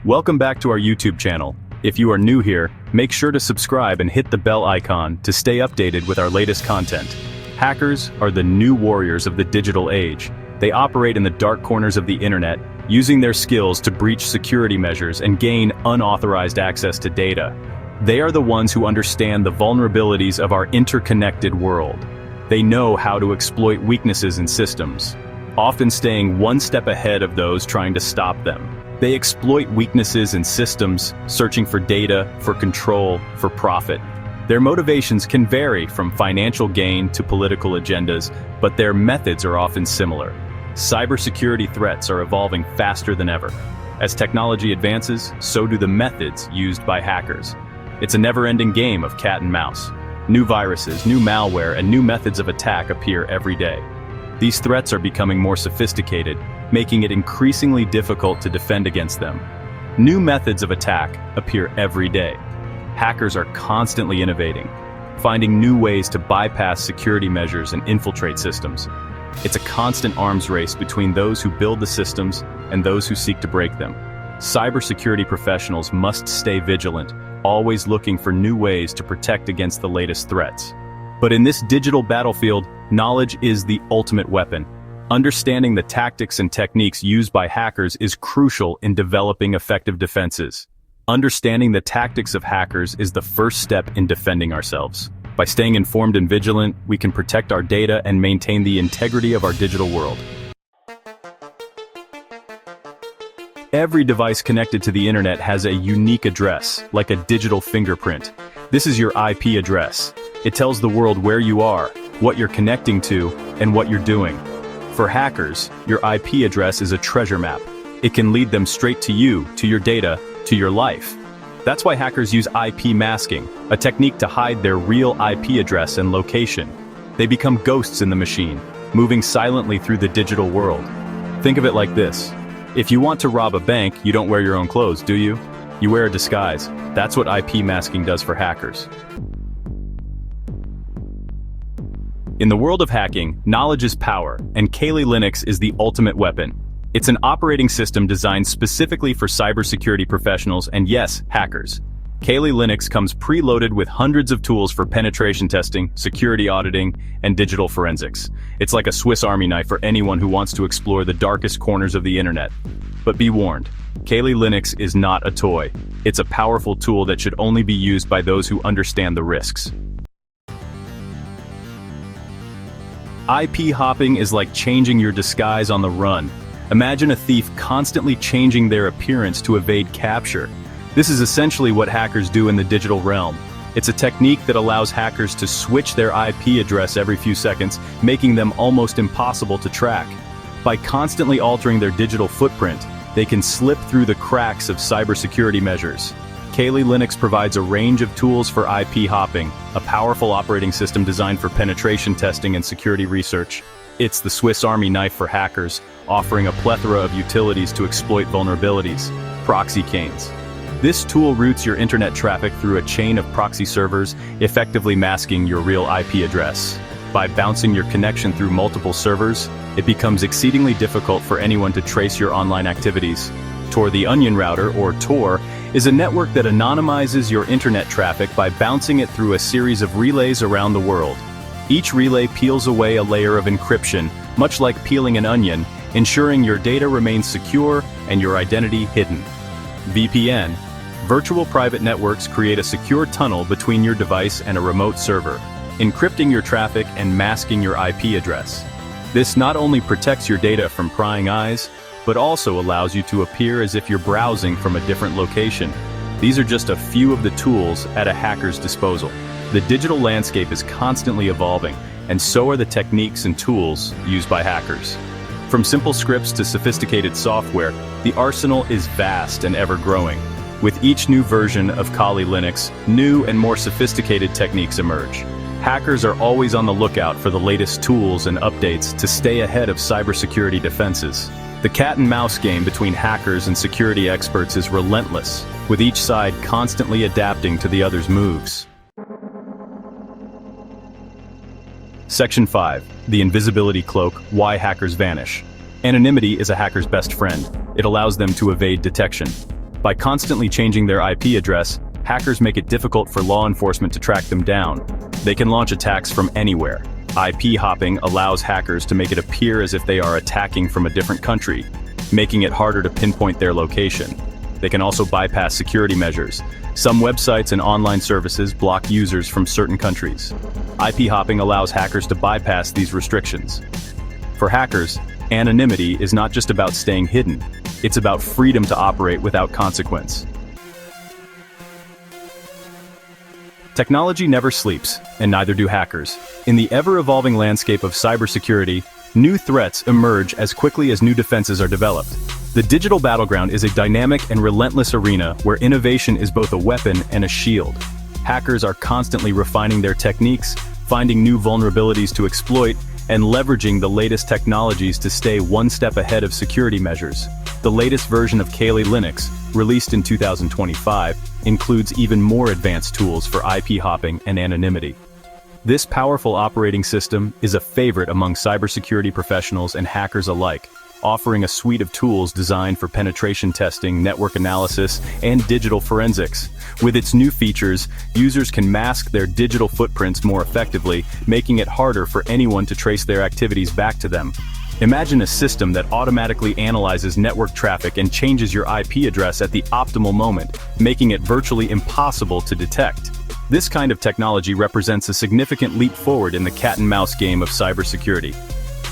Welcome back to our YouTube channel. If you are new here, make sure to subscribe and hit the bell icon to stay updated with our latest content. Hackers are the new warriors of the digital age. They operate in the dark corners of the internet, using their skills to breach security measures and gain unauthorized access to data. They are the ones who understand the vulnerabilities of our interconnected world. They know how to exploit weaknesses in systems, often staying one step ahead of those trying to stop them. They exploit weaknesses in systems, searching for data, for control, for profit. Their motivations can vary from financial gain to political agendas, but their methods are often similar. Cybersecurity threats are evolving faster than ever. As technology advances, so do the methods used by hackers. It's a never-ending game of cat and mouse. New viruses, new malware, and new methods of attack appear every day. These threats are becoming more sophisticated, making it increasingly difficult to defend against them. New methods of attack appear every day. Hackers are constantly innovating, finding new ways to bypass security measures and infiltrate systems. It's a constant arms race between those who build the systems and those who seek to break them. Cybersecurity professionals must stay vigilant, always looking for new ways to protect against the latest threats. But in this digital battlefield, knowledge is the ultimate weapon. Understanding the tactics and techniques used by hackers is crucial in developing effective defenses. Understanding the tactics of hackers is the first step in defending ourselves. By staying informed and vigilant, we can protect our data and maintain the integrity of our digital world. Every device connected to the internet has a unique address, like a digital fingerprint. This is your IP address. It tells the world where you are, what you're connecting to, and what you're doing. For hackers, your IP address is a treasure map. It can lead them straight to you, to your data, to your life. That's why hackers use IP masking, a technique to hide their real IP address and location. They become ghosts in the machine, moving silently through the digital world. Think of it like this. If you want to rob a bank, you don't wear your own clothes, do you? You wear a disguise. That's what IP masking does for hackers. In the world of hacking, knowledge is power, and Kali Linux is the ultimate weapon. It's an operating system designed specifically for cybersecurity professionals and, yes, hackers. Kali Linux comes preloaded with hundreds of tools for penetration testing, security auditing, and digital forensics. It's like a Swiss Army knife for anyone who wants to explore the darkest corners of the internet. But be warned, Kali Linux is not a toy. It's a powerful tool that should only be used by those who understand the risks. IP hopping is like changing your disguise on the run. Imagine a thief constantly changing their appearance to evade capture. This is essentially what hackers do in the digital realm. It's a technique that allows hackers to switch their IP address every few seconds, making them almost impossible to track. By constantly altering their digital footprint, they can slip through the cracks of cybersecurity measures. Kali Linux provides a range of tools for IP hopping, a powerful operating system designed for penetration testing and security research. It's the Swiss Army knife for hackers, offering a plethora of utilities to exploit vulnerabilities. Proxy canes. This tool routes your internet traffic through a chain of proxy servers, effectively masking your real IP address. By bouncing your connection through multiple servers, it becomes exceedingly difficult for anyone to trace your online activities. Tor the Onion Router, or Tor, is a network that anonymizes your internet traffic by bouncing it through a series of relays around the world. Each relay peels away a layer of encryption, much like peeling an onion, ensuring your data remains secure and your identity hidden. VPN. Virtual private networks create a secure tunnel between your device and a remote server, encrypting your traffic and masking your IP address. This not only protects your data from prying eyes, but also allows you to appear as if you're browsing from a different location. These are just a few of the tools at a hacker's disposal. The digital landscape is constantly evolving, and so are the techniques and tools used by hackers. From simple scripts to sophisticated software, the arsenal is vast and ever-growing. With each new version of Kali Linux, new and more sophisticated techniques emerge. Hackers are always on the lookout for the latest tools and updates to stay ahead of cybersecurity defenses. The cat-and-mouse game between hackers and security experts is relentless, with each side constantly adapting to the other's moves. Section 5. The Invisibility Cloak, Why Hackers Vanish. Anonymity is a hacker's best friend. It allows them to evade detection. By constantly changing their IP address, hackers make it difficult for law enforcement to track them down. They can launch attacks from anywhere. IP hopping allows hackers to make it appear as if they are attacking from a different country, making it harder to pinpoint their location. They can also bypass security measures. Some websites and online services block users from certain countries. IP hopping allows hackers to bypass these restrictions. For hackers, anonymity is not just about staying hidden. It's about freedom to operate without consequence. Technology never sleeps, and neither do hackers. In the ever-evolving landscape of cybersecurity, new threats emerge as quickly as new defenses are developed. The digital battleground is a dynamic and relentless arena where innovation is both a weapon and a shield. Hackers are constantly refining their techniques, finding new vulnerabilities to exploit, and leveraging the latest technologies to stay one step ahead of security measures. The latest version of Kali Linux, released in 2025, includes even more advanced tools for IP hopping and anonymity. This powerful operating system is a favorite among cybersecurity professionals and hackers alike, offering a suite of tools designed for penetration testing, network analysis, and digital forensics. With its new features, users can mask their digital footprints more effectively, making it harder for anyone to trace their activities back to them. Imagine a system that automatically analyzes network traffic and changes your IP address at the optimal moment, making it virtually impossible to detect. This kind of technology represents a significant leap forward in the cat-and-mouse game of cybersecurity.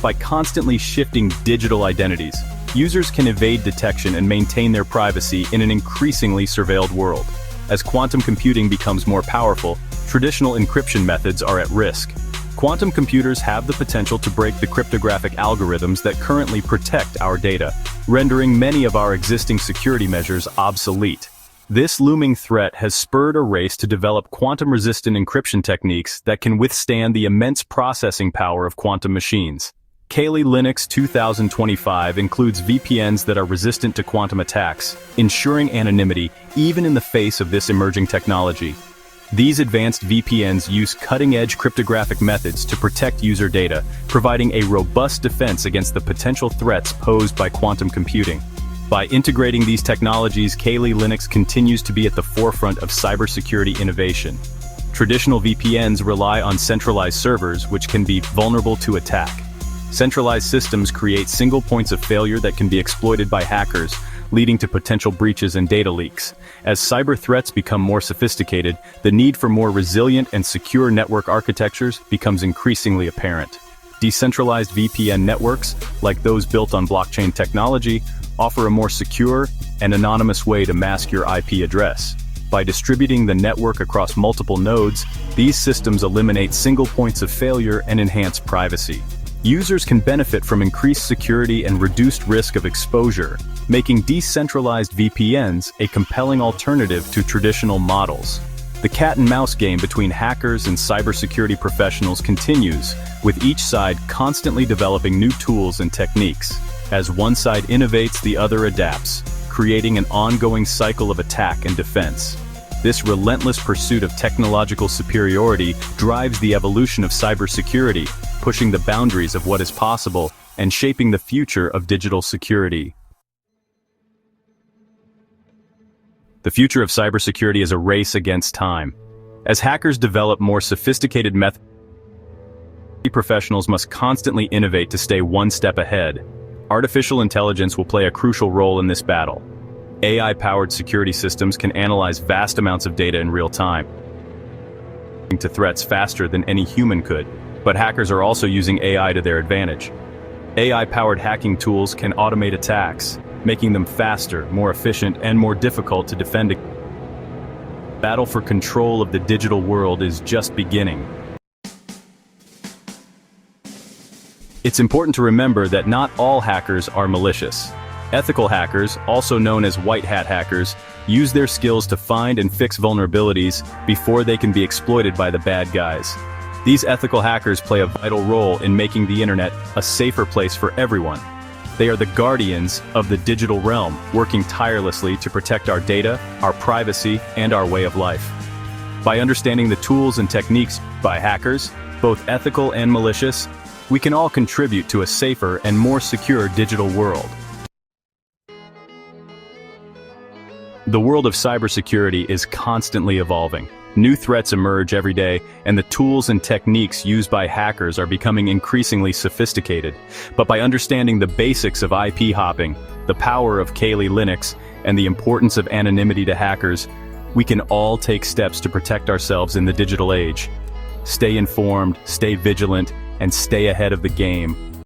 By constantly shifting digital identities, users can evade detection and maintain their privacy in an increasingly surveilled world. As quantum computing becomes more powerful, traditional encryption methods are at risk. Quantum computers have the potential to break the cryptographic algorithms that currently protect our data, rendering many of our existing security measures obsolete. This looming threat has spurred a race to develop quantum-resistant encryption techniques that can withstand the immense processing power of quantum machines. Kali Linux 2025 includes VPNs that are resistant to quantum attacks, ensuring anonymity even in the face of this emerging technology. These advanced VPNs use cutting-edge cryptographic methods to protect user data, providing a robust defense against the potential threats posed by quantum computing. By integrating these technologies, Kali Linux continues to be at the forefront of cybersecurity innovation. Traditional VPNs rely on centralized servers, which can be vulnerable to attack. Centralized systems create single points of failure that can be exploited by hackers, leading to potential breaches and data leaks. As cyber threats become more sophisticated, the need for more resilient and secure network architectures becomes increasingly apparent. Decentralized VPN networks, like those built on blockchain technology, offer a more secure and anonymous way to mask your IP address. By distributing the network across multiple nodes, these systems eliminate single points of failure and enhance privacy. Users can benefit from increased security and reduced risk of exposure, making decentralized VPNs a compelling alternative to traditional models. The cat-and-mouse game between hackers and cybersecurity professionals continues, with each side constantly developing new tools and techniques. As one side innovates, the other adapts, creating an ongoing cycle of attack and defense. This relentless pursuit of technological superiority drives the evolution of cybersecurity, pushing the boundaries of what is possible and shaping the future of digital security. The future of cybersecurity is a race against time. As hackers develop more sophisticated methods, professionals must constantly innovate to stay one step ahead. Artificial intelligence will play a crucial role in this battle. AI-powered security systems can analyze vast amounts of data in real time, to threats faster than any human could. But hackers are also using AI to their advantage. AI-powered hacking tools can automate attacks, making them faster, more efficient, and more difficult to defend. The battle for control of the digital world is just beginning. It's important to remember that not all hackers are malicious. Ethical hackers, also known as white hat hackers, use their skills to find and fix vulnerabilities before they can be exploited by the bad guys. These ethical hackers play a vital role in making the internet a safer place for everyone. They are the guardians of the digital realm, working tirelessly to protect our data, our privacy, and our way of life. By understanding the tools and techniques by hackers, both ethical and malicious, we can all contribute to a safer and more secure digital world. The world of cybersecurity is constantly evolving. New threats emerge every day, and the tools and techniques used by hackers are becoming increasingly sophisticated. But by understanding the basics of IP hopping, the power of Kali Linux, and the importance of anonymity to hackers, we can all take steps to protect ourselves in the digital age. Stay informed, stay vigilant, and stay ahead of the game.